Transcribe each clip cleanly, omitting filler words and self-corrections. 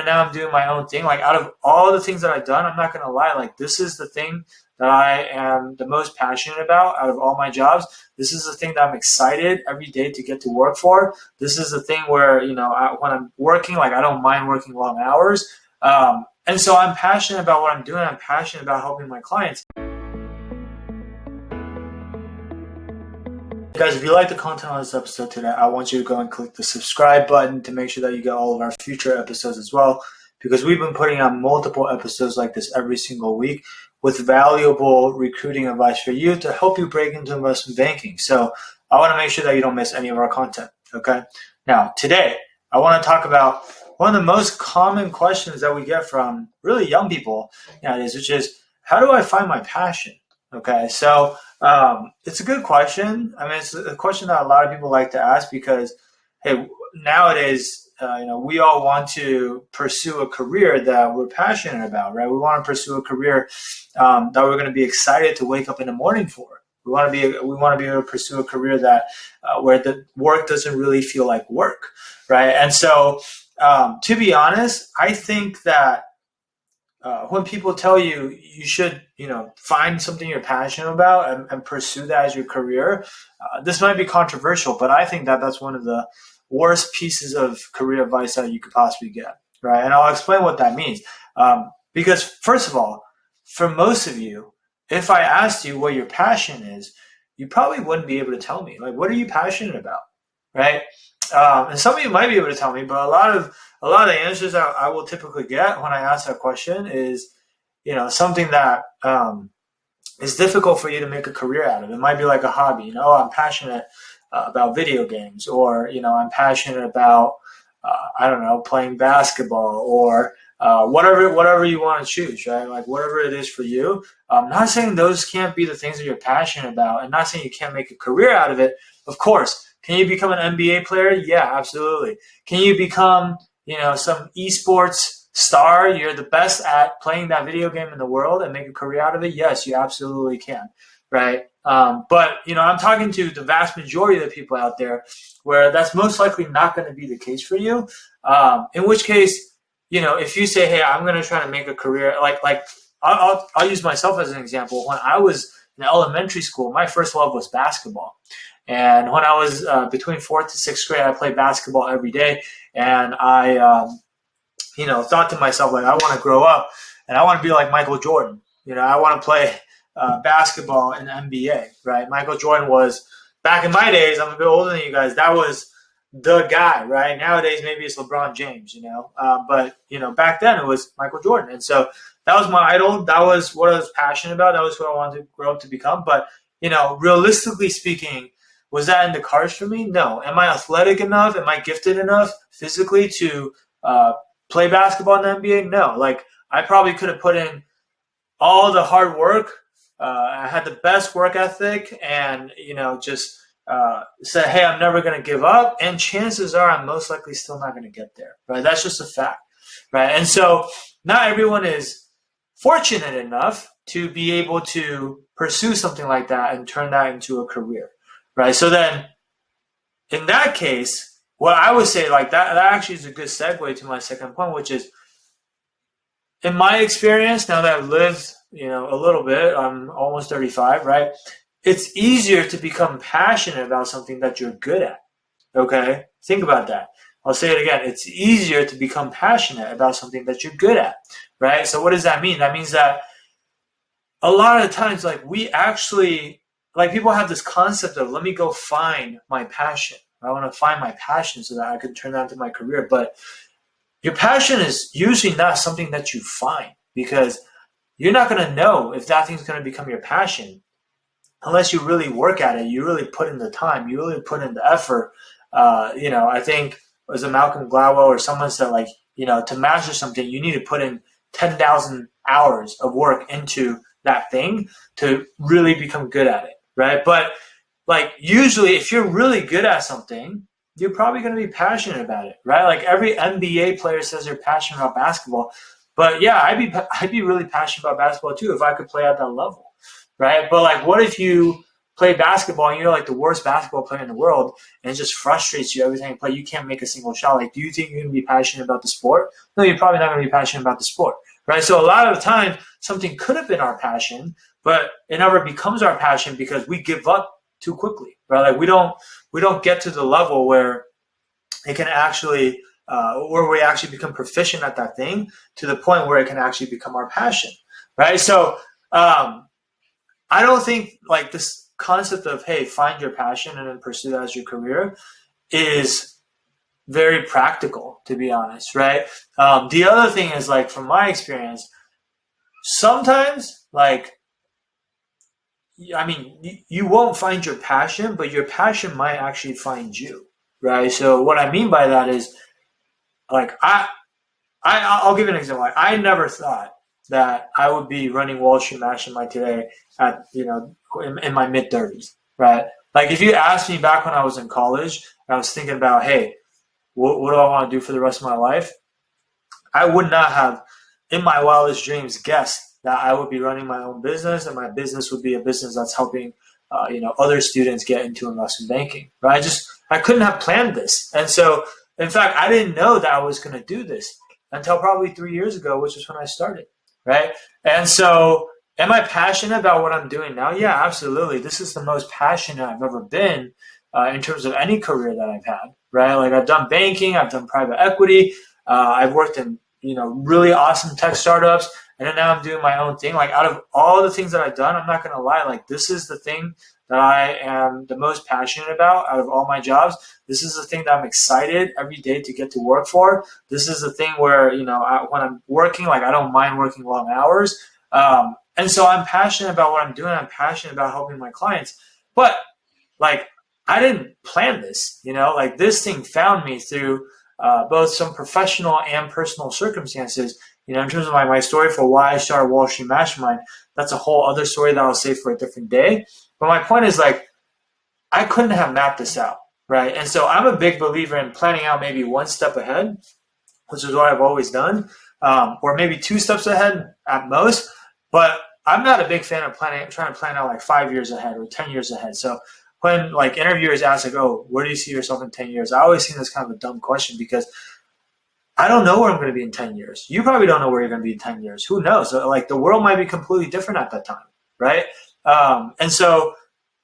and now I'm doing my own thing. Like out of all the things that I've done, I'm not going to lie. Like this is the thing that I am the most passionate about out of all my jobs. This is the thing that I'm excited every day to get to work for. This is the thing where, when I'm working, like I don't mind working long hours. And so I'm passionate about what I'm doing. I'm passionate about helping my clients. Guys, if you like the content on this episode today, I want you to go and click the subscribe button to make sure that you get all of our future episodes as well, because we've been putting out multiple episodes like this every single week with valuable recruiting advice for you to help you break into investment banking. So I want to make sure that you don't miss any of our content, okay? Now, today, I want to talk about one of the most common questions that we get from really young people nowadays, which is, how do I find my passion? Okay, so it's a good question. I mean, it's a question that a lot of people like to ask because, hey, nowadays, we all want to pursue a career that we're passionate about, right? We want to pursue a career that we're going to be excited to wake up in the morning for. We want to be able to pursue a career that where the work doesn't really feel like work, right? And so, to be honest, I think that when people tell you you should, find something you're passionate about and pursue that as your career, this might be controversial, but I think that that's one of the worst pieces of career advice that you could possibly get, right? And I'll explain what that means. Because first of all, for most of you, if I asked you what your passion is, you probably wouldn't be able to tell me. Like, what are you passionate about, right? And some of you might be able to tell me, but a lot of the answers that I will typically get when I ask that question is, something that is difficult for you to make a career out of. It might be like a hobby. I'm passionate about video games, or I'm passionate about playing basketball, or whatever you want to choose, right? Like whatever it is for you. I'm not saying those can't be the things that you're passionate about, and not saying you can't make a career out of it. Of course. Can you become an NBA player? Yeah, absolutely. Can you become, some esports star? You're the best at playing that video game in the world and make a career out of it? Yes, you absolutely can, right? But, I'm talking to the vast majority of the people out there where that's most likely not going to be the case for you. In which case, if you say, hey, I'm going to try to make a career, like I'll use myself as an example. When I was in elementary school, my first love was basketball. And when I was between 4th to 6th grade, I played basketball every day. And I, thought to myself, like, I want to grow up and I want to be like Michael Jordan. I want to play basketball in the NBA, right? Michael Jordan was, back in my days, I'm a bit older than you guys, that was the guy, right? Nowadays, maybe it's LeBron James, but, back then it was Michael Jordan. And so that was my idol. That was what I was passionate about. That was who I wanted to grow up to become. But, realistically speaking, was that in the cards for me? No. Am I athletic enough? Am I gifted enough physically to play basketball in the NBA? No. Like, I probably could have put in all the hard work. I had the best work ethic and, just said, hey, I'm never going to give up. And chances are I'm most likely still not going to get there, right? That's just a fact, right? And so not everyone is fortunate enough to be able to pursue something like that and turn that into a career. Right. So then in that case, what I would say, like that actually is a good segue to my second point, which is, in my experience, now that I've lived, a little bit, I'm almost 35, right? It's easier to become passionate about something that you're good at. Okay. Think about that. I'll say it again. It's easier to become passionate about something that you're good at. Right. So what does that mean? That means that a lot of the times, like people have this concept of, let me go find my passion. I want to find my passion so that I can turn that into my career. But your passion is usually not something that you find, because you're not going to know if that thing's going to become your passion unless you really work at it. You really put in the time. You really put in the effort. I think it was a Malcolm Gladwell or someone said, like, to master something, you need to put in 10,000 hours of work into that thing to really become good at it. Right. But like usually if you're really good at something, you're probably going to be passionate about it. Right. Like every NBA player says they're passionate about basketball. But yeah, I'd be really passionate about basketball too if I could play at that level. Right. But like, what if you play basketball and you're like the worst basketball player in the world and it just frustrates you every time you play, you can't make a single shot. Like, do you think you're going to be passionate about the sport? No, you're probably not going to be passionate about the sport, right? So a lot of the time, something could have been our passion, but it never becomes our passion because we give up too quickly, right? Like we don't get to the level where it can actually, where we actually become proficient at that thing to the point where it can actually become our passion, right? So I don't think like this concept of, hey, find your passion and then pursue that as your career is very practical, to be honest, right? The other thing is, like, from my experience, sometimes, like, I mean, you won't find your passion, but your passion might actually find you, right? So what I mean by that is, like, I'll give you an example. Like, I never thought that I would be running Wall Street Mastermind today at, in my mid-30s, right? Like, if you asked me back when I was in college, and I was thinking about, hey, what do I want to do for the rest of my life? I would not have, in my wildest dreams, guessed that I would be running my own business, and my business would be a business that's helping, other students get into investment banking, right? I couldn't have planned this. And so, in fact, I didn't know that I was going to do this until probably 3 years ago, which is when I started, right? And so, am I passionate about what I'm doing now? Yeah, absolutely. This is the most passionate I've ever been in terms of any career that I've had, right? Like, I've done banking, I've done private equity, I've worked in, really awesome tech startups, and then now I'm doing my own thing. Like, out of all the things that I've done, I'm not going to lie, like, this is the thing that I am the most passionate about out of all my jobs. This is the thing that I'm excited every day to get to work for. This is the thing where, when I'm working, like, I don't mind working long hours. And so I'm passionate about what I'm doing. I'm passionate about helping my clients. But, like, I didn't plan this, like, this thing found me through both some professional and personal circumstances. In terms of my story for why I started Wall Street Mastermind, that's a whole other story that I'll save for a different day. But my point is, like, I couldn't have mapped this out, right? And so I'm a big believer in planning out maybe one step ahead, which is what I've always done, or maybe 2 steps ahead at most. But I'm not a big fan of trying to plan out like 5 years ahead or 10 years ahead. So when, like, interviewers ask, like, oh, where do you see yourself in 10 years? I always think that's kind of a dumb question because I don't know where I'm going to be in 10 years. You probably don't know where you're going to be in 10 years. Who knows? Like, the world might be completely different at that time, right? And so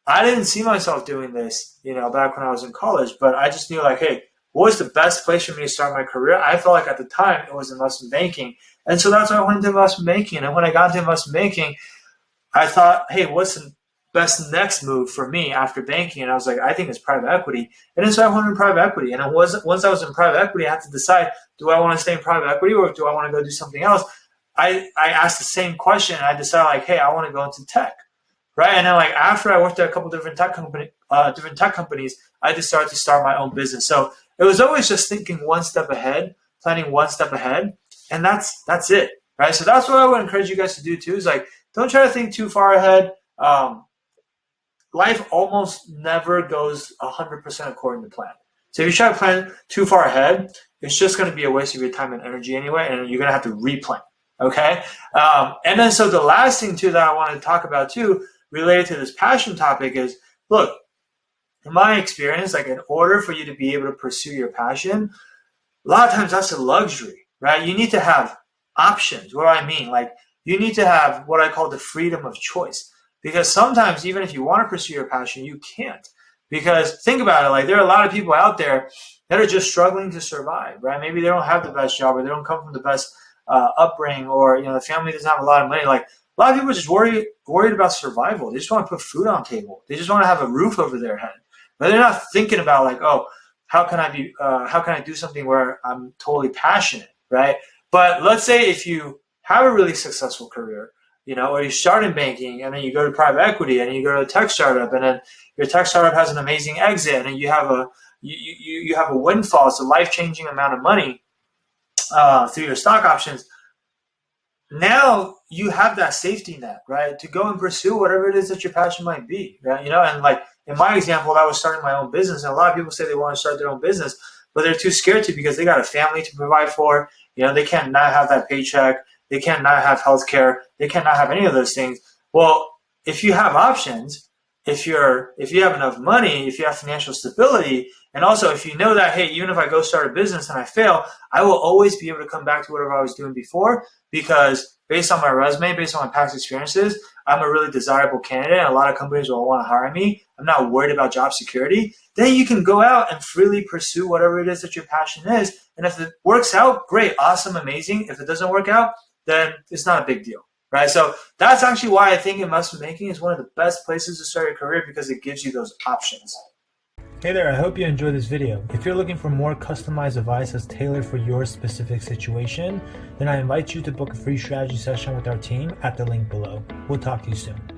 I didn't see myself doing this, back when I was in college, but I just knew, like, hey, what was the best place for me to start my career? I felt like at the time it was investment banking. And so that's why I went into investment banking. And when I got into investment banking, I thought, hey, what's the best next move for me after banking? And I was like, I think it's private equity. And then so I went in private equity. And once I was in private equity, I had to decide, do I want to stay in private equity or do I want to go do something else? I asked the same question and I decided, like, hey, I want to go into tech. Right. And then, like, after I worked at a couple different tech companies, I decided to start my own business. So it was always just thinking one step ahead, planning one step ahead. And that's it. Right. So that's what I would encourage you guys to do too, is, like, don't try to think too far ahead. Life almost never goes 100% according to plan. So if you try to plan too far ahead, it's just going to be a waste of your time and energy anyway, and you're going to have to replan. Okay. And then so the last thing too that I wanted to talk about too, related to this passion topic, is, look, in my experience, like, in order for you to be able to pursue your passion, a lot of times that's a luxury, right? You need to have options. What do I mean? Like, you need to have what I call the freedom of choice, because sometimes even if you want to pursue your passion, you can't. Because think about it, like, there are a lot of people out there that are just struggling to survive, right? Maybe they don't have the best job, or they don't come from the best upbringing, or, the family doesn't have a lot of money. Like, a lot of people are just worried about survival. They just want to put food on the table. They just want to have a roof over their head. But they're not thinking about, like, oh, how can I do something where I'm totally passionate, right? But let's say if you have a really successful career, or you start in banking and then you go to private equity and you go to a tech startup, and then your tech startup has an amazing exit and you have a windfall. It's a life-changing amount of money through your stock options. Now you have that safety net, right, to go and pursue whatever it is that your passion might be, right? And, like, in my example, I was starting my own business, and a lot of people say they want to start their own business, but they're too scared to because they got a family to provide for. They can't not have that paycheck. They can't not have health care. They cannot have any of those things. Well, if you have options, if you have enough money, if you have financial stability, and also if you know that, hey, even if I go start a business and I fail, I will always be able to come back to whatever I was doing before, because based on my resume, based on my past experiences, I'm a really desirable candidate and a lot of companies will want to hire me. I'm not worried about job security. Then you can go out and freely pursue whatever it is that your passion is. And if it works out, great, awesome, amazing. If it doesn't work out, then it's not a big deal. Right, so that's actually why I think investment banking is one of the best places to start your career, because it gives you those options. Hey there, I hope you enjoyed this video. If you're looking for more customized advice that's tailored for your specific situation, then I invite you to book a free strategy session with our team at the link below. We'll talk to you soon.